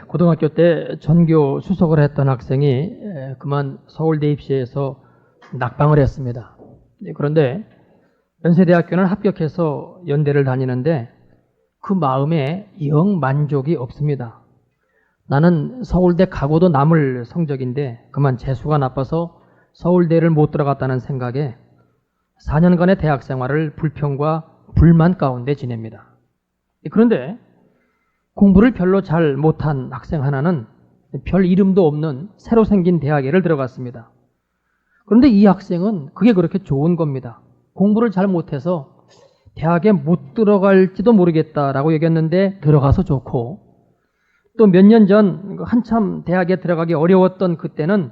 고등학교 때 전교 수석을 했던 학생이 그만 서울대 입시해서 낙방을 했습니다. 그런데 연세대학교는 합격해서 연대를 다니는데 그 마음에 영 만족이 없습니다. 나는 서울대 가고도 남을 성적인데 그만 재수가 나빠서 서울대를 못 들어갔다는 생각에 4년간의 대학 생활을 불평과 불만 가운데 지냅니다. 그런데 공부를 별로 잘 못한 학생 하나는 별 이름도 없는 새로 생긴 대학에를 들어갔습니다. 그런데 이 학생은 그게 그렇게 좋은 겁니다. 공부를 잘 못해서 대학에 못 들어갈지도 모르겠다라고 얘기했는데 들어가서 좋고, 또 몇 년 전 한참 대학에 들어가기 어려웠던 그때는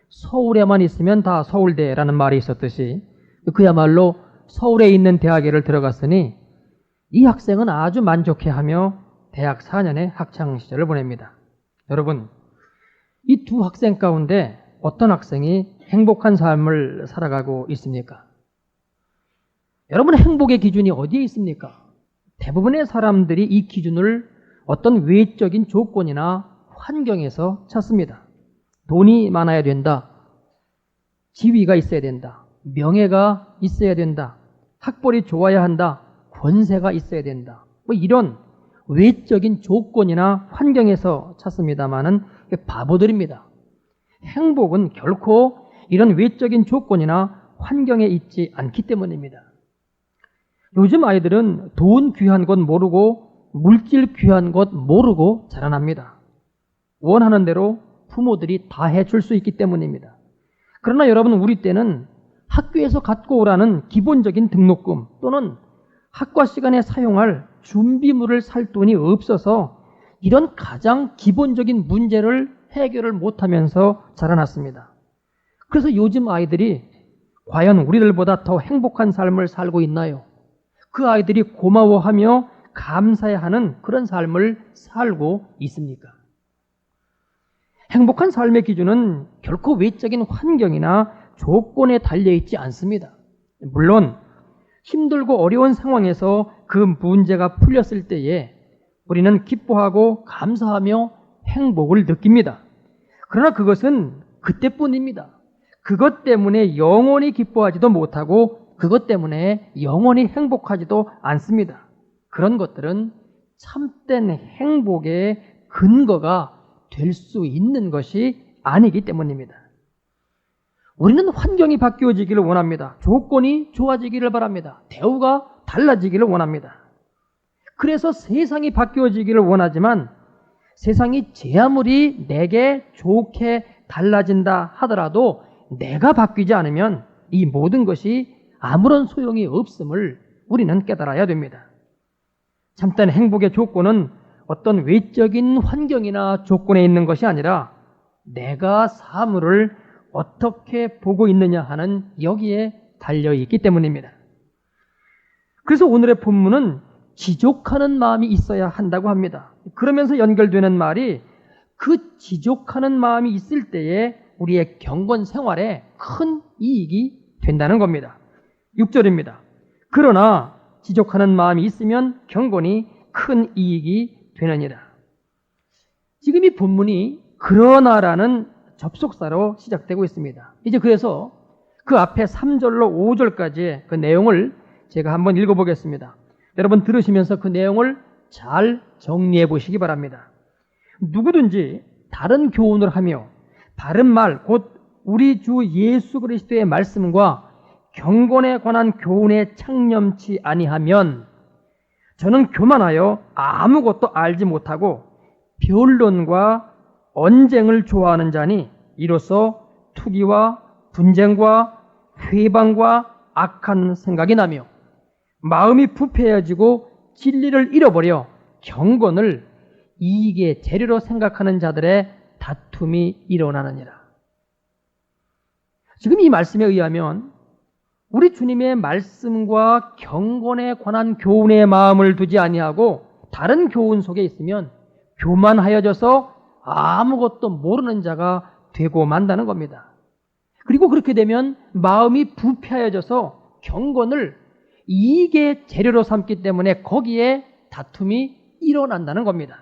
서울에만 있으면 다 서울대라는 말이 있었듯이 그야말로 서울에 있는 대학에를 들어갔으니 이 학생은 아주 만족해하며 대학 4년의 학창시절을 보냅니다. 여러분, 이 두 학생 가운데 어떤 학생이 행복한 삶을 살아가고 있습니까? 여러분, 행복의 기준이 어디에 있습니까? 대부분의 사람들이 이 기준을 어떤 외적인 조건이나 환경에서 찾습니다. 돈이 많아야 된다. 지위가 있어야 된다. 명예가 있어야 된다. 학벌이 좋아야 한다. 권세가 있어야 된다. 뭐 이런 외적인 조건이나 환경에서 찾습니다만은 바보들입니다. 행복은 결코 이런 외적인 조건이나 환경에 있지 않기 때문입니다. 요즘 아이들은 돈 귀한 것 모르고 물질 귀한 것 모르고 자라납니다. 원하는 대로 부모들이 다 해줄 수 있기 때문입니다. 그러나 여러분, 우리 때는 학교에서 갖고 오라는 기본적인 등록금 또는 학과 시간에 사용할 준비물을 살 돈이 없어서 이런 가장 기본적인 문제를 해결을 못하면서 자라났습니다. 그래서 요즘 아이들이 과연 우리들보다 더 행복한 삶을 살고 있나요? 그 아이들이 고마워하며 감사해야 하는 그런 삶을 살고 있습니까? 행복한 삶의 기준은 결코 외적인 환경이나 조건에 달려있지 않습니다. 물론 힘들고 어려운 상황에서 그 문제가 풀렸을 때에 우리는 기뻐하고 감사하며 행복을 느낍니다. 그러나 그것은 그때뿐입니다. 그것 때문에 영원히 기뻐하지도 못하고 그것 때문에 영원히 행복하지도 않습니다. 그런 것들은 참된 행복의 근거가 될 수 있는 것이 아니기 때문입니다. 우리는 환경이 바뀌어지기를 원합니다. 조건이 좋아지기를 바랍니다. 대우가 달라지기를 원합니다. 그래서 세상이 바뀌어지기를 원하지만 세상이 제 아무리 내게 좋게 달라진다 하더라도 내가 바뀌지 않으면 이 모든 것이 아무런 소용이 없음을 우리는 깨달아야 됩니다. 참된 행복의 조건은 어떤 외적인 환경이나 조건에 있는 것이 아니라 내가 사물을 어떻게 보고 있느냐 하는 여기에 달려있기 때문입니다. 그래서 오늘의 본문은 지족하는 마음이 있어야 한다고 합니다. 그러면서 연결되는 말이 그 지족하는 마음이 있을 때에 우리의 경건 생활에 큰 이익이 된다는 겁니다. 6절입니다. 그러나 지족하는 마음이 있으면 경건이 큰 이익이 되느니라. 지금 이 본문이 그러나라는 접속사로 시작되고 있습니다. 이제 그래서 그 앞에 3절로 5절까지의 그 내용을 제가 한번 읽어보겠습니다. 여러분 들으시면서 그 내용을 잘 정리해 보시기 바랍니다. 누구든지 다른 교훈을 하며 바른 말, 곧 우리 주 예수 그리스도의 말씀과 경건에 관한 교훈에 창념치 아니하면 저는 교만하여 아무것도 알지 못하고 변론과 언쟁을 좋아하는 자니 이로써 투기와 분쟁과 회방과 악한 생각이 나며 마음이 부패해지고 진리를 잃어버려 경건을 이익의 재료로 생각하는 자들의 다툼이 일어나느니라. 지금 이 말씀에 의하면 우리 주님의 말씀과 경건에 관한 교훈의 마음을 두지 아니하고 다른 교훈 속에 있으면 교만하여져서 아무것도 모르는 자가 되고 만다는 겁니다. 그리고 그렇게 되면 마음이 부패하여져서 경건을 이익의 재료로 삼기 때문에 거기에 다툼이 일어난다는 겁니다.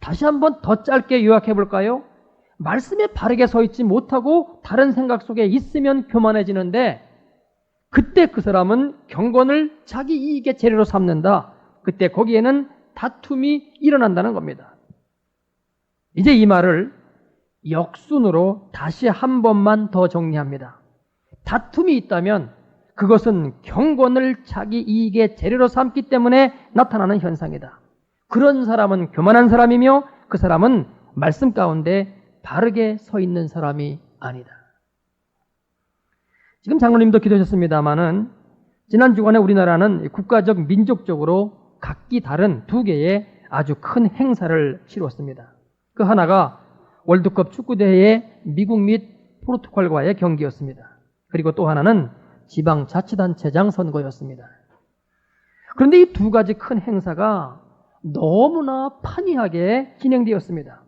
다시 한번 더 짧게 요약해 볼까요? 말씀에 바르게 서 있지 못하고 다른 생각 속에 있으면 교만해지는데, 그때 그 사람은 경건을 자기 이익의 재료로 삼는다. 그때 거기에는 다툼이 일어난다는 겁니다. 이제 이 말을 역순으로 다시 한 번만 더 정리합니다. 다툼이 있다면 그것은 경건을 자기 이익의 재료로 삼기 때문에 나타나는 현상이다. 그런 사람은 교만한 사람이며 그 사람은 말씀 가운데 바르게 서 있는 사람이 아니다. 지금 장로님도 기도하셨습니다마는 지난 주간에 우리나라는 국가적 민족적으로 각기 다른 두 개의 아주 큰 행사를 치렀습니다. 그 하나가 월드컵 축구대회의 미국 및 포르투갈과의 경기였습니다. 그리고 또 하나는 지방자치단체장 선거였습니다. 그런데 이 두 가지 큰 행사가 너무나 판이하게 진행되었습니다.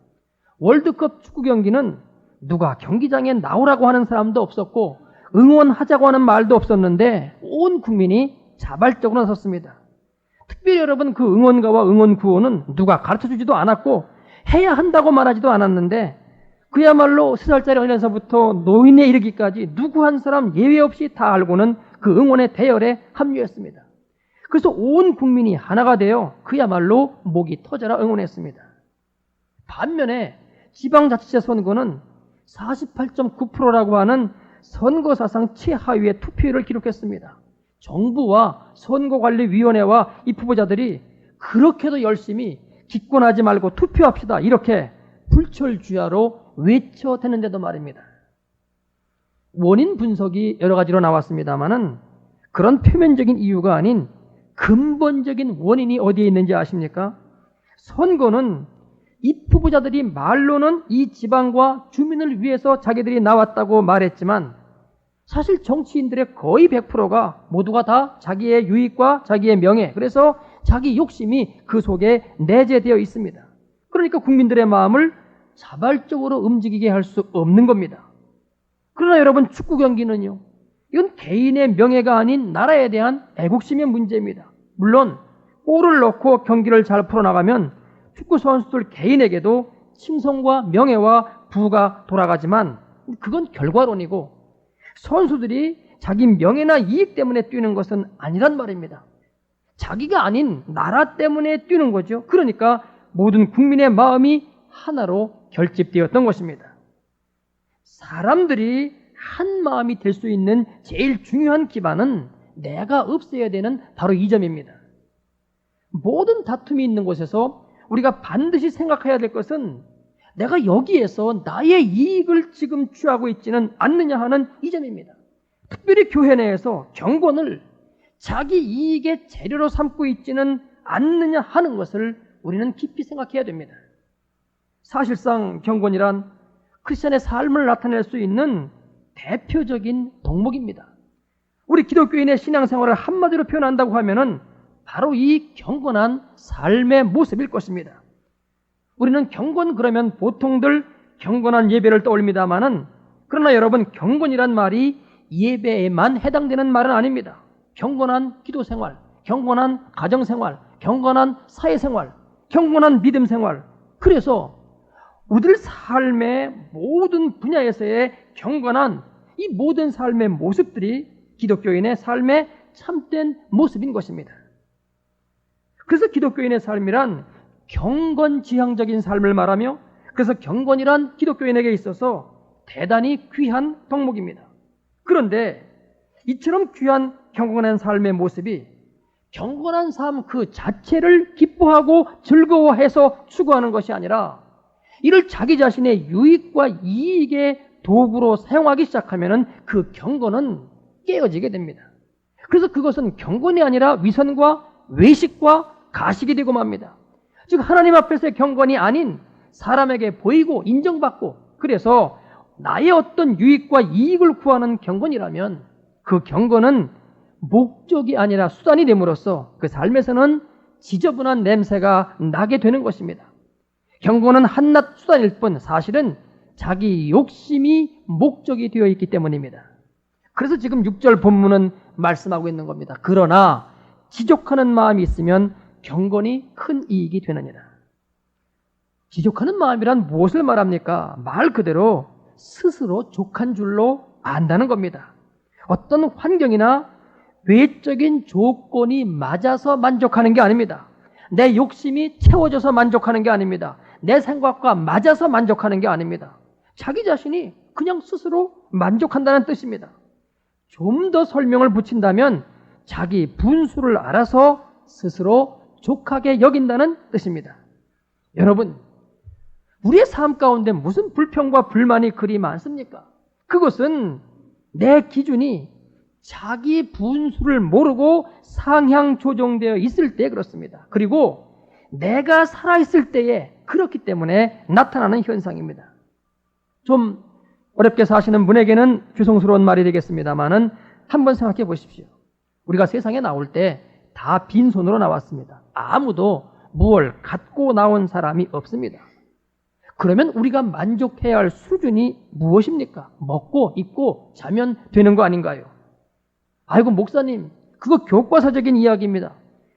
월드컵 축구 경기는 누가 경기장에 나오라고 하는 사람도 없었고 응원하자고 하는 말도 없었는데 온 국민이 자발적으로 나섰습니다. 특별히 여러분, 그 응원가와 응원 구호는 누가 가르쳐주지도 않았고 해야 한다고 말하지도 않았는데 그야말로 3살짜리 어린애서부터 노인에 이르기까지 누구 한 사람 예외 없이 다 알고는 그 응원의 대열에 합류했습니다. 그래서 온 국민이 하나가 되어 그야말로 목이 터져라 응원했습니다. 반면에 지방자치제 선거는 48.9%라고 하는 선거사상 최하위의 투표율을 기록했습니다. 정부와 선거관리위원회와 이 후보자들이 그렇게도 열심히 기권하지 말고 투표합시다, 이렇게 불철주야로 외쳐대는데도 말입니다. 원인 분석이 여러 가지로 나왔습니다마는 그런 표면적인 이유가 아닌 근본적인 원인이 어디에 있는지 아십니까? 선거는 이 후보자들이 말로는 이 지방과 주민을 위해서 자기들이 나왔다고 말했지만 사실 정치인들의 거의 100%가 모두가 다 자기의 유익과 자기의 명예, 그래서 자기 욕심이 그 속에 내재되어 있습니다. 그러니까 국민들의 마음을 자발적으로 움직이게 할 수 없는 겁니다. 그러나 여러분, 축구 경기는요, 이건 개인의 명예가 아닌 나라에 대한 애국심의 문제입니다. 물론 골을 넣고 경기를 잘 풀어나가면 축구 선수들 개인에게도 칭송과 명예와 부가 돌아가지만 그건 결과론이고 선수들이 자기 명예나 이익 때문에 뛰는 것은 아니란 말입니다. 자기가 아닌 나라 때문에 뛰는 거죠. 그러니까 모든 국민의 마음이 하나로 결집되었던 것입니다. 사람들이 한 마음이 될 수 있는 제일 중요한 기반은 내가 없어야 되는 바로 이 점입니다. 모든 다툼이 있는 곳에서 우리가 반드시 생각해야 될 것은 내가 여기에서 나의 이익을 지금 취하고 있지는 않느냐 하는 이 점입니다. 특별히 교회 내에서 경건을 자기 이익의 재료로 삼고 있지는 않느냐 하는 것을 우리는 깊이 생각해야 됩니다. 사실상 경건이란 크리스천의 삶을 나타낼 수 있는 대표적인 덕목입니다. 우리 기독교인의 신앙생활을 한마디로 표현한다고 하면은 바로 이 경건한 삶의 모습일 것입니다. 우리는 경건 그러면 보통들 경건한 예배를 떠올립니다마는, 그러나 여러분, 경건이란 말이 예배에만 해당되는 말은 아닙니다. 경건한 기도생활, 경건한 가정생활, 경건한 사회생활, 경건한 믿음생활, 그래서 우리들 삶의 모든 분야에서의 경건한 이 모든 삶의 모습들이 기독교인의 삶의 참된 모습인 것입니다. 그래서 기독교인의 삶이란 경건지향적인 삶을 말하며, 그래서 경건이란 기독교인에게 있어서 대단히 귀한 덕목입니다. 그런데 이처럼 귀한 경건한 삶의 모습이 경건한 삶 그 자체를 기뻐하고 즐거워해서 추구하는 것이 아니라 이를 자기 자신의 유익과 이익의 도구로 사용하기 시작하면 그 경건은 깨어지게 됩니다. 그래서 그것은 경건이 아니라 위선과 외식과 가식이 되고 맙니다. 즉 하나님 앞에서의 경건이 아닌 사람에게 보이고 인정받고 그래서 나의 어떤 유익과 이익을 구하는 경건이라면 그 경건은 목적이 아니라 수단이 됨으로써 그 삶에서는 지저분한 냄새가 나게 되는 것입니다. 경건은 한낱 수단일 뿐 사실은 자기 욕심이 목적이 되어 있기 때문입니다. 그래서 지금 6절 본문은 말씀하고 있는 겁니다. 그러나 지족하는 마음이 있으면 경건이 큰 이익이 되느니라. 지족하는 마음이란 무엇을 말합니까? 말 그대로 스스로 족한 줄로 안다는 겁니다. 어떤 환경이나 외적인 조건이 맞아서 만족하는 게 아닙니다. 내 욕심이 채워져서 만족하는 게 아닙니다. 내 생각과 맞아서 만족하는 게 아닙니다. 자기 자신이 그냥 스스로 만족한다는 뜻입니다. 좀 더 설명을 붙인다면 자기 분수를 알아서 스스로 족하게 여긴다는 뜻입니다. 여러분, 우리의 삶 가운데 무슨 불평과 불만이 그리 많습니까? 그것은 내 기준이 자기 분수를 모르고 상향 조정되어 있을 때 그렇습니다. 그리고 내가 살아있을 때에 그렇기 때문에 나타나는 현상입니다. 좀 어렵게 사시는 분에게는 죄송스러운 말이 되겠습니다만은 한번 생각해 보십시오. 우리가 세상에 나올 때 다 빈손으로 나왔습니다. 아무도 무엇을 갖고 나온 사람이 없습니다. 그러면 우리가 만족해야 할 수준이 무엇입니까? 먹고 입고 자면 되는 거 아닌가요? 아이고 목사님, 그거 교과서적인 이야기입니다.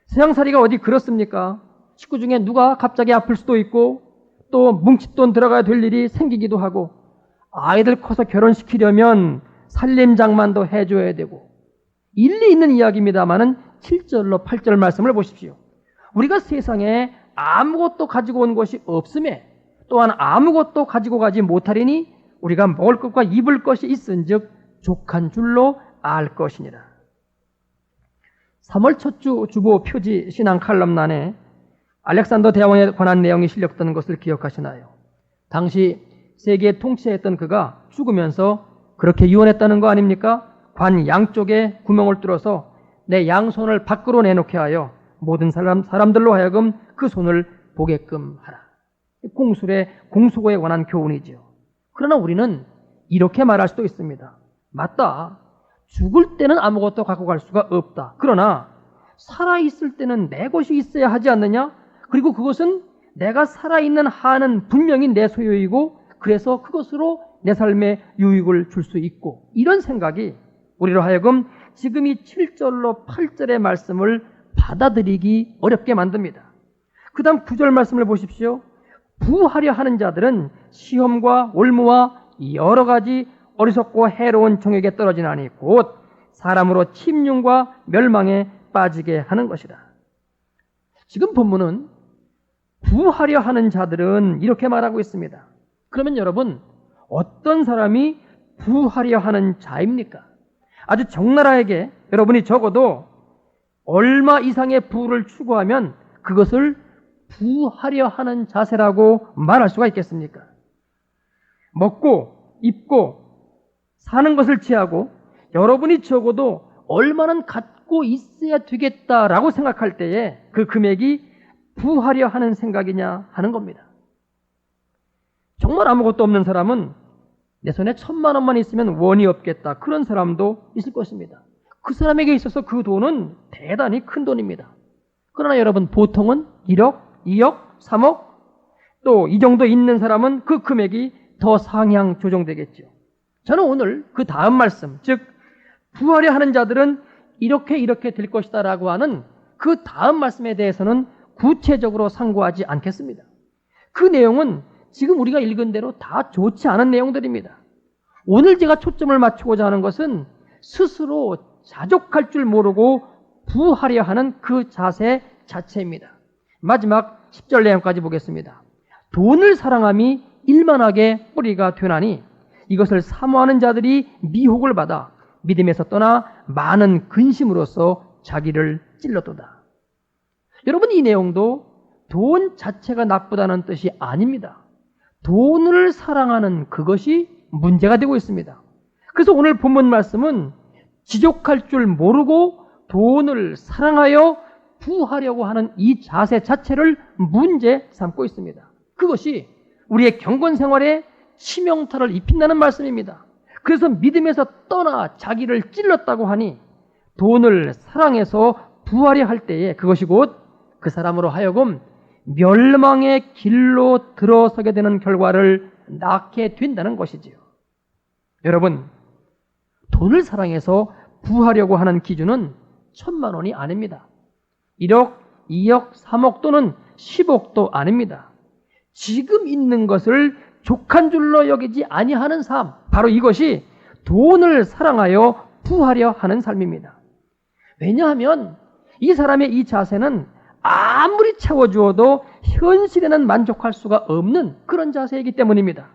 세상살이가 어디 그렇습니까? 식구 중에 누가 갑자기 아플 수도 있고 또 뭉칫돈 들어가야 될 일이 생기기도 하고 아이들 커서 결혼시키려면 살림장만도 해줘야 되고 일리 있는 이야기입니다만은 7절로 8절 말씀을 보십시오. 우리가 세상에 아무것도 가지고 온 것이 없음에 또한 아무것도 가지고 가지 못하리니 우리가 먹을 것과 입을 것이 있은즉 족한 줄로 알 것이니라. 3월 첫 주 주보 표지 신앙 칼럼란에 알렉산더 대왕에 관한 내용이 실렸던 것을 기억하시나요? 당시 세계에 통치했던 그가 죽으면서 그렇게 유언했다는 거 아닙니까? 관 양쪽에 구멍을 뚫어서 내 양손을 밖으로 내놓게 하여 모든 사람들로 하여금 그 손을 보게끔 하라. 공술의 공소고에 관한 교훈이죠. 그러나 우리는 이렇게 말할 수도 있습니다. 맞다. 죽을 때는 아무것도 갖고 갈 수가 없다. 그러나 살아있을 때는 내 것이 있어야 하지 않느냐? 그리고 그것은 내가 살아있는 한은 분명히 내 소유이고 그래서 그것으로 내 삶에 유익을 줄 수 있고 이런 생각이 우리로 하여금 지금 이 7절로 8절의 말씀을 받아들이기 어렵게 만듭니다. 그 다음 9절 말씀을 보십시오. 부하려 하는 자들은 시험과 올무와 여러 가지 어리석고 해로운 정욕에 떨어지나니 곧 사람으로 침륜과 멸망에 빠지게 하는 것이다. 지금 본문은 부하려 하는 자들은 이렇게 말하고 있습니다. 그러면 여러분, 어떤 사람이 부하려 하는 자입니까? 아주 적나라하게 여러분이 적어도 얼마 이상의 부를 추구하면 그것을 부하려 하는 자세라고 말할 수가 있겠습니까? 먹고 입고 사는 것을 취하고 여러분이 적어도 얼마는 갖고 있어야 되겠다라고 생각할 때에 그 금액이 부하려 하는 생각이냐 하는 겁니다. 정말 아무것도 없는 사람은 내 손에 1,000만 원만 있으면 원이 없겠다. 그런 사람도 있을 것입니다. 그 사람에게 있어서 그 돈은 대단히 큰 돈입니다. 그러나 여러분 보통은 1억, 2억, 3억 또 이 정도 있는 사람은 그 금액이 더 상향 조정되겠죠. 저는 오늘 그 다음 말씀, 즉 부하려 하는 자들은 이렇게 될 것이다 라고 하는 그 다음 말씀에 대해서는 구체적으로 상고하지 않겠습니다. 그 내용은 지금 우리가 읽은 대로 다 좋지 않은 내용들입니다. 오늘 제가 초점을 맞추고자 하는 것은 스스로 자족할 줄 모르고 부하려 하는 그 자세 자체입니다. 마지막 10절 내용까지 보겠습니다. 돈을 사랑함이 일만하게 뿌리가 되나니 이것을 사모하는 자들이 미혹을 받아 믿음에서 떠나 많은 근심으로써 자기를 찔렀도다. 여러분, 이 내용도 돈 자체가 나쁘다는 뜻이 아닙니다. 돈을 사랑하는 그것이 문제가 되고 있습니다. 그래서 오늘 본문 말씀은 지족할 줄 모르고 돈을 사랑하여 부하려고 하는 이 자세 자체를 문제 삼고 있습니다. 그것이 우리의 경건 생활에 치명타를 입힌다는 말씀입니다. 그래서 믿음에서 떠나 자기를 찔렀다고 하니 돈을 사랑해서 부하려 할 때에 그것이 곧 그 사람으로 하여금 멸망의 길로 들어서게 되는 결과를 낳게 된다는 것이지요. 여러분, 돈을 사랑해서 부하려고 하는 기준은 1,000만 원이 아닙니다. 1억, 2억, 3억 또는 10억도 아닙니다. 지금 있는 것을 족한 줄로 여기지 아니하는 삶, 바로 이것이 돈을 사랑하여 부하려 하는 삶입니다. 왜냐하면 이 사람의 이 자세는 아무리 채워주어도 현실에는 만족할 수가 없는 그런 자세이기 때문입니다.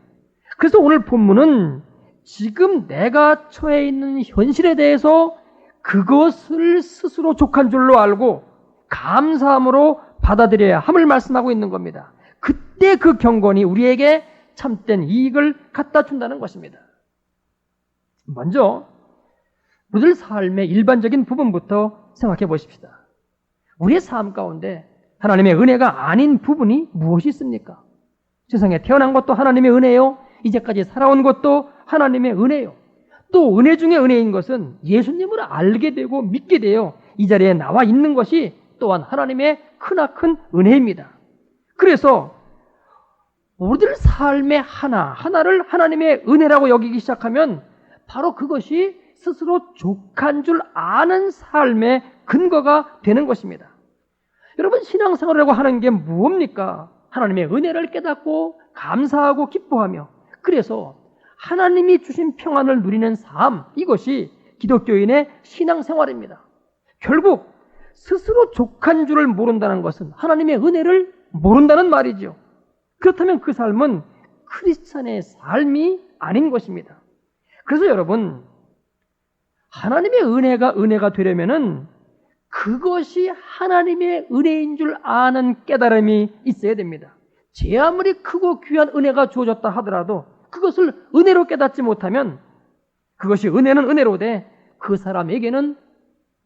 그래서 오늘 본문은 지금 내가 처해 있는 현실에 대해서 그것을 스스로 족한 줄로 알고 감사함으로 받아들여야 함을 말씀하고 있는 겁니다. 그때 그 경건이 우리에게 참된 이익을 갖다 준다는 것입니다. 먼저 우리들 삶의 일반적인 부분부터 생각해 보십시다. 우리의 삶 가운데 하나님의 은혜가 아닌 부분이 무엇이 있습니까? 세상에 태어난 것도 하나님의 은혜요. 이제까지 살아온 것도 하나님의 은혜요. 또 은혜 중에 은혜인 것은 예수님을 알게 되고 믿게 되어 이 자리에 나와 있는 것이 또한 하나님의 크나큰 은혜입니다. 그래서 우리들 삶의 하나를 하나님의 은혜라고 여기기 시작하면 바로 그것이 스스로 족한 줄 아는 삶의 근거가 되는 것입니다. 여러분, 신앙생활이라고 하는 게 무엇입니까? 하나님의 은혜를 깨닫고 감사하고 기뻐하며 그래서 하나님이 주신 평안을 누리는 삶, 이것이 기독교인의 신앙생활입니다. 결국 스스로 족한 줄을 모른다는 것은 하나님의 은혜를 모른다는 말이죠. 그렇다면 그 삶은 크리스찬의 삶이 아닌 것입니다. 그래서 여러분, 하나님의 은혜가 되려면은 그것이 하나님의 은혜인 줄 아는 깨달음이 있어야 됩니다. 제 아무리 크고 귀한 은혜가 주어졌다 하더라도 그것을 은혜로 깨닫지 못하면 그것이 은혜는 은혜로되 그 사람에게는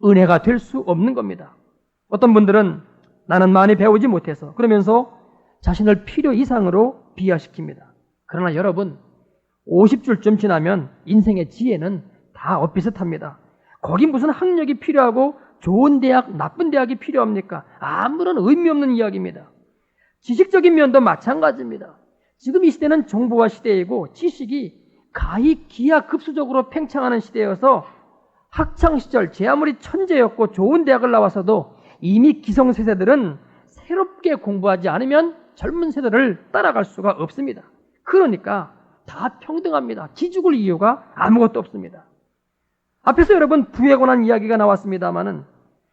은혜가 될 수 없는 겁니다. 어떤 분들은 나는 많이 배우지 못해서 그러면서 자신을 필요 이상으로 비하시킵니다. 그러나 여러분, 50줄쯤 지나면 인생의 지혜는 다 엇비슷합니다. 거기 무슨 학력이 필요하고 좋은 대학, 나쁜 대학이 필요합니까? 아무런 의미 없는 이야기입니다. 지식적인 면도 마찬가지입니다. 지금 이 시대는 정보화 시대이고 지식이 가히 기하급수적으로 팽창하는 시대여서 학창시절 제 아무리 천재였고 좋은 대학을 나와서도 이미 기성세대들은 새롭게 공부하지 않으면 젊은 세대를 따라갈 수가 없습니다. 그러니까 다 평등합니다. 기죽을 이유가 아무것도 없습니다. 앞에서 여러분 부에 관한 이야기가 나왔습니다마는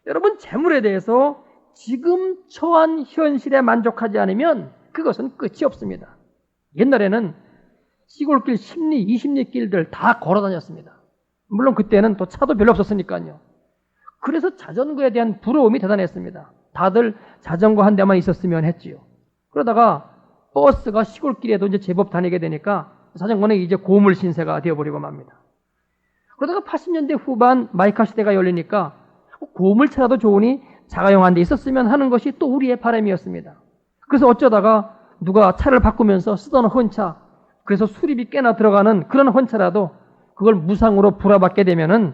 여러분 재물에 대해서 지금 처한 현실에 만족하지 않으면 그것은 끝이 없습니다. 옛날에는 시골길 10리, 20리 길들 다 걸어 다녔습니다. 물론 그때는 또 차도 별로 없었으니까요. 그래서 자전거에 대한 부러움이 대단했습니다. 다들 자전거 한 대만 있었으면 했지요. 그러다가 버스가 시골길에도 이제 제법 다니게 되니까 자전거는 이제 고물 신세가 되어버리고 맙니다. 그러다가 80년대 후반 마이카 시대가 열리니까 고물차라도 좋으니 자가용 한 대 있었으면 하는 것이 또 우리의 바람이었습니다. 그래서 어쩌다가 누가 차를 바꾸면서 쓰던 헌차, 그래서 수리비 꽤나 들어가는 그런 헌차라도 그걸 무상으로 불화받게 되면은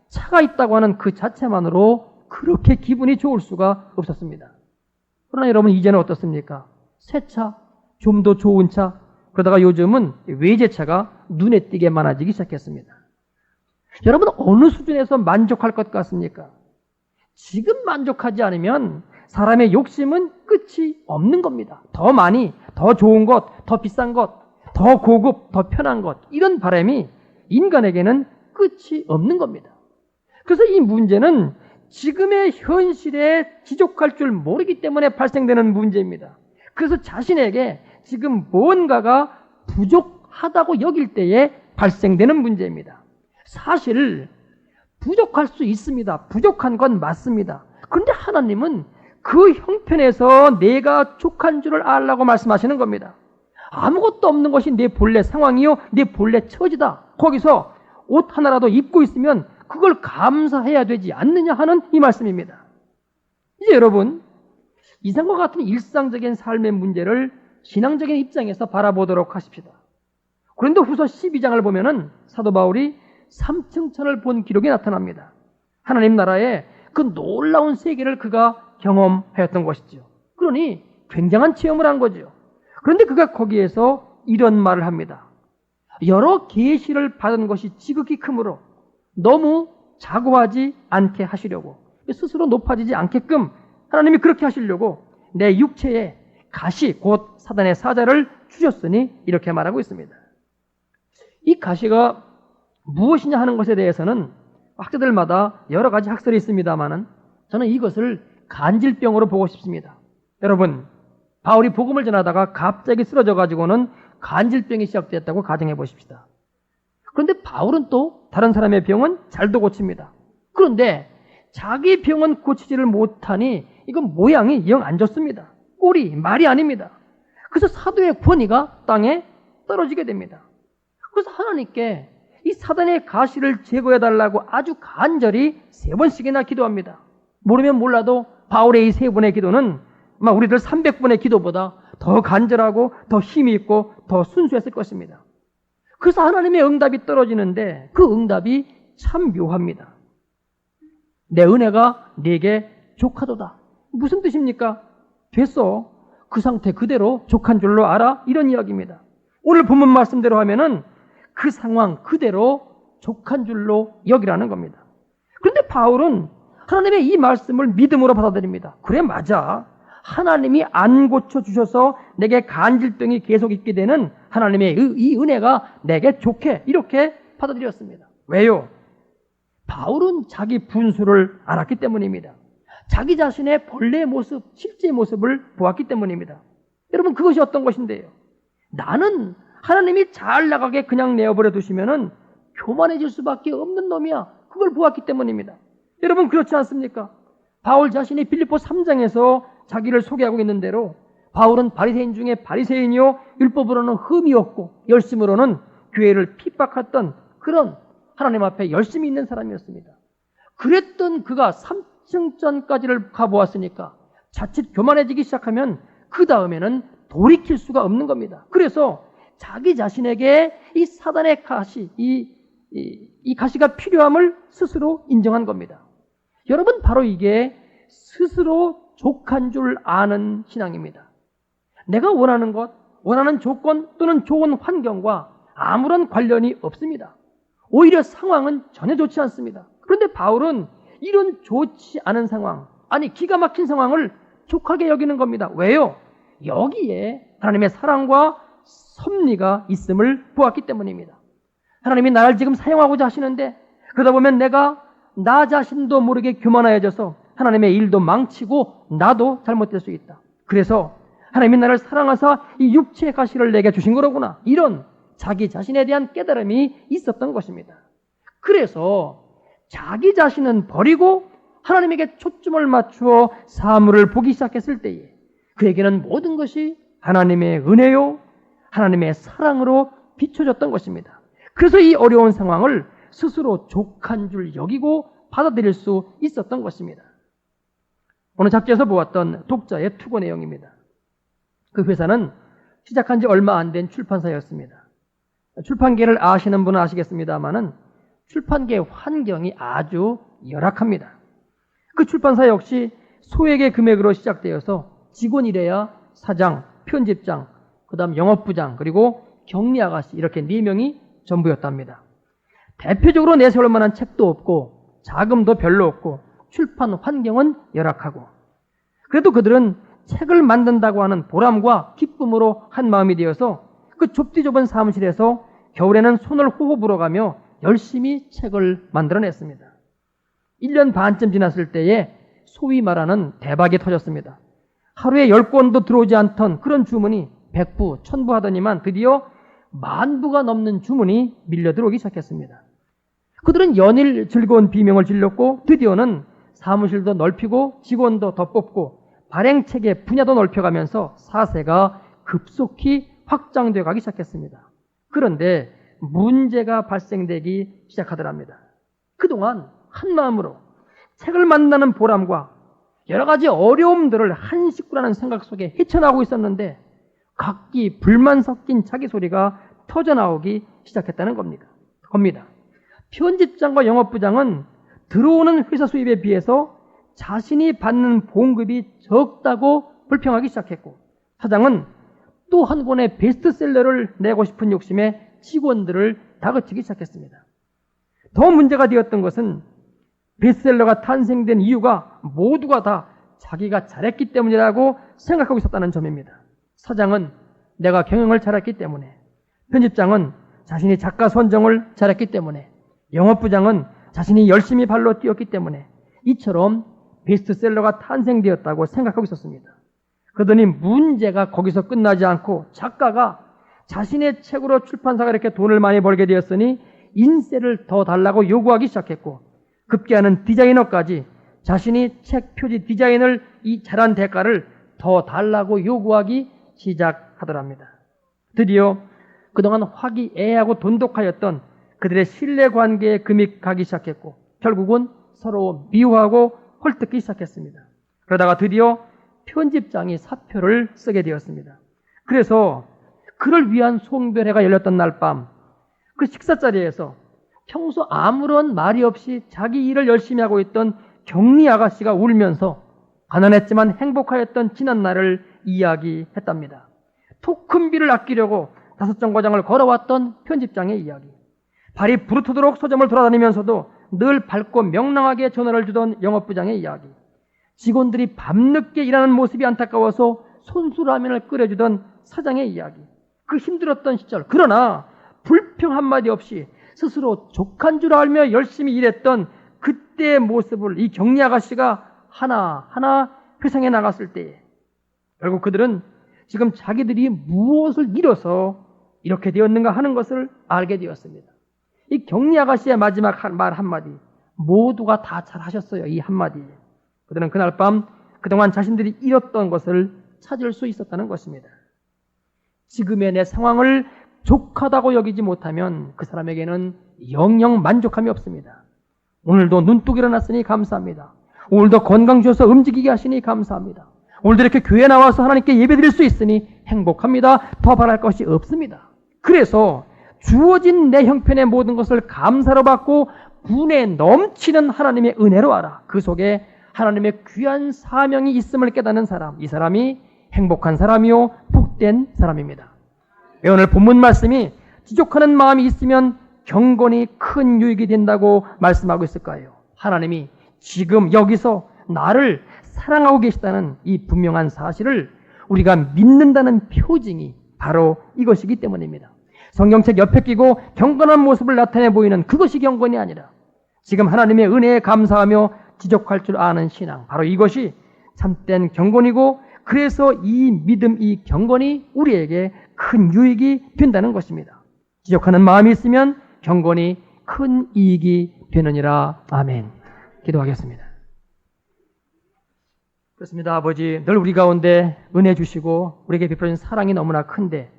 차가 있다고 하는 그 자체만으로 그렇게 기분이 좋을 수가 없었습니다. 그러나 여러분 이제는 어떻습니까? 새 차, 좀 더 좋은 차, 그러다가 요즘은 외제차가 눈에 띄게 많아지기 시작했습니다. 여러분 어느 수준에서 만족할 것 같습니까? 지금 만족하지 않으면 사람의 욕심은 끝이 없는 겁니다. 더 많이, 더 좋은 것, 더 비싼 것, 더 고급, 더 편한 것, 이런 바람이 인간에게는 끝이 없는 겁니다. 그래서 이 문제는 지금의 현실에 지족할 줄 모르기 때문에 발생되는 문제입니다. 그래서 자신에게 지금 뭔가가 부족하다고 여길 때에 발생되는 문제입니다. 사실 부족할 수 있습니다. 부족한 건 맞습니다. 그런데 하나님은 그 형편에서 내가 족한 줄을 알라고 말씀하시는 겁니다. 아무것도 없는 것이 내 본래 상황이요, 내 본래 처지다. 거기서 옷 하나라도 입고 있으면 그걸 감사해야 되지 않느냐 하는 이 말씀입니다. 이제 여러분, 이상과 같은 일상적인 삶의 문제를 신앙적인 입장에서 바라보도록 하십시다. 고린도후서 12장을 보면은 사도 바울이 삼층천을 본 기록이 나타납니다. 하나님 나라의 그 놀라운 세계를 그가 경험하였던 것이죠. 그러니 굉장한 체험을 한 거죠. 그런데 그가 거기에서 이런 말을 합니다. 여러 계시를 받은 것이 지극히 크므로 너무 자고하지 않게 하시려고, 스스로 높아지지 않게끔 하나님이 그렇게 하시려고 내 육체에 가시 곧 사단의 사자를 주셨으니 이렇게 말하고 있습니다. 이 가시가 무엇이냐 하는 것에 대해서는 학자들마다 여러 가지 학설이 있습니다만은 저는 이것을 간질병으로 보고 싶습니다. 여러분, 바울이 복음을 전하다가 갑자기 쓰러져 가지고는 간질병이 시작되었다고 가정해 보십시다. 그런데 바울은 또 다른 사람의 병은 잘도 고칩니다. 그런데 자기 병은 고치지를 못하니 이건 모양이 영 안 좋습니다. 꼴이 말이 아닙니다. 그래서 사도의 권위가 땅에 떨어지게 됩니다. 그래서 하나님께 이 사단의 가시를 제거해달라고 아주 간절히 3번씩이나 기도합니다. 모르면 몰라도 바울의 이 3번의 기도는 아마 우리들 300번의 기도보다 더 간절하고 더 힘이 있고 더 순수했을 것입니다. 그래서 하나님의 응답이 떨어지는데 그 응답이 참 묘합니다. 내 은혜가 네게 족하도다. 무슨 뜻입니까? 됐어. 그 상태 그대로 족한 줄로 알아? 이런 이야기입니다. 오늘 본문 말씀대로 하면은 그 상황 그대로 족한 줄로 여기라는 겁니다. 그런데 바울은 하나님의 이 말씀을 믿음으로 받아들입니다. 그래, 맞아. 하나님이 안 고쳐주셔서 내게 간질병이 계속 있게 되는 하나님의 이 은혜가 내게 좋게 이렇게 받아들였습니다. 왜요? 바울은 자기 분수를 알았기 때문입니다. 자기 자신의 본래의 모습, 실제의 모습을 보았기 때문입니다. 여러분, 그것이 어떤 것인데요? 나는 하나님이 잘 나가게 그냥 내어버려 두시면은 교만해질 수밖에 없는 놈이야. 그걸 보았기 때문입니다. 여러분, 그렇지 않습니까? 바울 자신이 빌립보 3장에서 자기를 소개하고 있는 대로 바울은 바리새인 중에 바리새인이요, 율법으로는 흠이 없고 열심으로는 교회를 핍박했던 그런 하나님 앞에 열심히 있는 사람이었습니다. 그랬던 그가 3층전까지를 가보았으니까 자칫 교만해지기 시작하면 그 다음에는 돌이킬 수가 없는 겁니다. 그래서 자기 자신에게 이 사단의 가시, 이 가시가 필요함을 스스로 인정한 겁니다. 여러분, 바로 이게 스스로 족한 줄 아는 신앙입니다. 내가 원하는 것, 원하는 조건 또는 좋은 환경과 아무런 관련이 없습니다. 오히려 상황은 전혀 좋지 않습니다. 그런데 바울은 이런 좋지 않은 상황, 아니 기가 막힌 상황을 족하게 여기는 겁니다. 왜요? 여기에 하나님의 사랑과 섭리가 있음을 보았기 때문입니다. 하나님이 나를 지금 사용하고자 하시는데 그러다 보면 내가 나 자신도 모르게 교만해져서 하나님의 일도 망치고 나도 잘못될 수 있다. 그래서 하나님이 나를 사랑하사 이 육체의 가시를 내게 주신 거로구나. 이런 자기 자신에 대한 깨달음이 있었던 것입니다. 그래서 자기 자신은 버리고 하나님에게 초점을 맞추어 사물을 보기 시작했을 때에 그에게는 모든 것이 하나님의 은혜요, 하나님의 사랑으로 비춰졌던 것입니다. 그래서 이 어려운 상황을 스스로 족한 줄 여기고 받아들일 수 있었던 것입니다. 오늘 잡지에서 보았던 독자의 투고 내용입니다. 그 회사는 시작한 지 얼마 안 된 출판사였습니다. 출판계를 아시는 분은 아시겠습니다만은 출판계 환경이 아주 열악합니다. 그 출판사 역시 소액의 금액으로 시작되어서 직원이래야 사장, 편집장, 그 다음 영업부장, 그리고 격리 아가씨 이렇게 4명이 전부였답니다. 대표적으로 내세울 만한 책도 없고 자금도 별로 없고 출판 환경은 열악하고 그래도 그들은 책을 만든다고 하는 보람과 기쁨으로 한 마음이 되어서 그 좁디 좁은 사무실에서 겨울에는 손을 호호 불어가며 열심히 책을 만들어냈습니다. 1년 반쯤 지났을 때에 소위 말하는 대박이 터졌습니다. 하루에 10권도 들어오지 않던 그런 주문이 100부, 1000부 하더니만 드디어 10,000부가 넘는 주문이 밀려 들어오기 시작했습니다. 그들은 연일 즐거운 비명을 질렀고 드디어는 사무실도 넓히고 직원도 더 뽑고 발행책의 분야도 넓혀가면서 사세가 급속히 확장되어 가기 시작했습니다. 그런데 문제가 발생되기 시작하더랍니다. 그동안 한마음으로 책을 만드는 보람과 여러 가지 어려움들을 한 식구라는 생각 속에 헤쳐나오고 있었는데 각기 불만 섞인 자기 소리가 터져나오기 시작했다는 겁니다. 편집장과 영업부장은 들어오는 회사 수입에 비해서 자신이 받는 봉급이 적다고 불평하기 시작했고 사장은 또 한 권의 베스트셀러를 내고 싶은 욕심에 직원들을 다그치기 시작했습니다. 더 문제가 되었던 것은 베스트셀러가 탄생된 이유가 모두가 다 자기가 잘했기 때문이라고 생각하고 있었다는 점입니다. 사장은 내가 경영을 잘했기 때문에, 편집장은 자신이 작가 선정을 잘했기 때문에, 영업부장은 자신이 열심히 발로 뛰었기 때문에 이처럼 베스트셀러가 탄생되었다고 생각하고 있었습니다. 그러더니 문제가 거기서 끝나지 않고 작가가 자신의 책으로 출판사가 이렇게 돈을 많이 벌게 되었으니 인세를 더 달라고 요구하기 시작했고, 급기야는 디자이너까지 자신이 책 표지 디자인을 이 잘한 대가를 더 달라고 요구하기 시작하더랍니다. 드디어 그동안 화기애애하고 돈독하였던 그들의 신뢰관계에 금이 가기 시작했고, 결국은 서로 미워하고 헐뜯기 시작했습니다. 그러다가 드디어 편집장이 사표를 쓰게 되었습니다. 그래서 그를 위한 송별회가 열렸던 날 밤, 그 식사 자리에서 평소 아무런 말이 없이 자기 일을 열심히 하고 있던 경리 아가씨가 울면서 가난했지만 행복하였던 지난 날을 이야기했답니다. 토큰비를 아끼려고 5정거장을 걸어왔던 편집장의 이야기, 발이 부르트도록 서점을 돌아다니면서도 늘 밝고 명랑하게 전화를 주던 영업부장의 이야기, 직원들이 밤늦게 일하는 모습이 안타까워서 손수라면을 끓여주던 사장의 이야기, 그 힘들었던 시절, 그러나 불평 한마디 없이 스스로 족한 줄 알며 열심히 일했던 그때의 모습을 이 경리 아가씨가 하나하나 회상해 나갔을 때에 결국 그들은 지금 자기들이 무엇을 잃어서 이렇게 되었는가 하는 것을 알게 되었습니다. 이 경리 아가씨의 마지막 말 한마디, 모두가 다 잘하셨어요. 이 한마디에 그들은 그날 밤 그동안 자신들이 잃었던 것을 찾을 수 있었다는 것입니다. 지금의 내 상황을 족하다고 여기지 못하면 그 사람에게는 영영 만족함이 없습니다. 오늘도 눈뜨고 일어났으니 감사합니다. 오늘도 건강 주셔서 움직이게 하시니 감사합니다. 오늘도 이렇게 교회에 나와서 하나님께 예배드릴 수 있으니 행복합니다. 더 바랄 것이 없습니다. 그래서 주어진 내 형편의 모든 것을 감사로 받고 분에 넘치는 하나님의 은혜로 알아. 그 속에 하나님의 귀한 사명이 있음을 깨닫는 사람, 이 사람이 행복한 사람이요 복된 사람입니다. 오늘 본문 말씀이 지족하는 마음이 있으면 경건이 큰 유익이 된다고 말씀하고 있을까요? 하나님이 지금 여기서 나를 사랑하고 계시다는 이 분명한 사실을 우리가 믿는다는 표징이 바로 이것이기 때문입니다. 성경책 옆에 끼고 경건한 모습을 나타내 보이는 그것이 경건이 아니라 지금 하나님의 은혜에 감사하며 지족할 줄 아는 신앙, 바로 이것이 참된 경건이고, 그래서 이 믿음, 이 경건이 우리에게 큰 유익이 된다는 것입니다. 지족하는 마음이 있으면 경건이 큰 이익이 되느니라. 아멘. 기도하겠습니다. 그렇습니다. 아버지, 늘 우리 가운데 은혜 주시고 우리에게 베풀어진 사랑이 너무나 큰데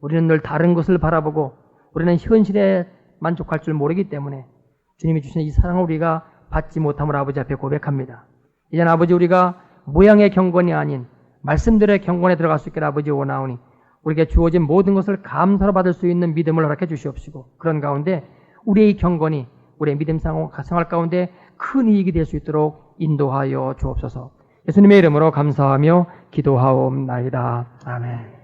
우리는 늘 다른 것을 바라보고 우리는 현실에 만족할 줄 모르기 때문에 주님이 주신 이 사랑을 우리가 받지 못함을 아버지 앞에 고백합니다. 이제는 아버지, 우리가 모양의 경건이 아닌 말씀들의 경건에 들어갈 수 있게 아버지 원하오니 우리에게 주어진 모든 것을 감사로 받을 수 있는 믿음을 허락해 주시옵시고, 그런 가운데 우리의 경건이 우리의 믿음 생활 가운데 큰 이익이 될 수 있도록 인도하여 주옵소서. 예수님의 이름으로 감사하며 기도하옵나이다. 아멘.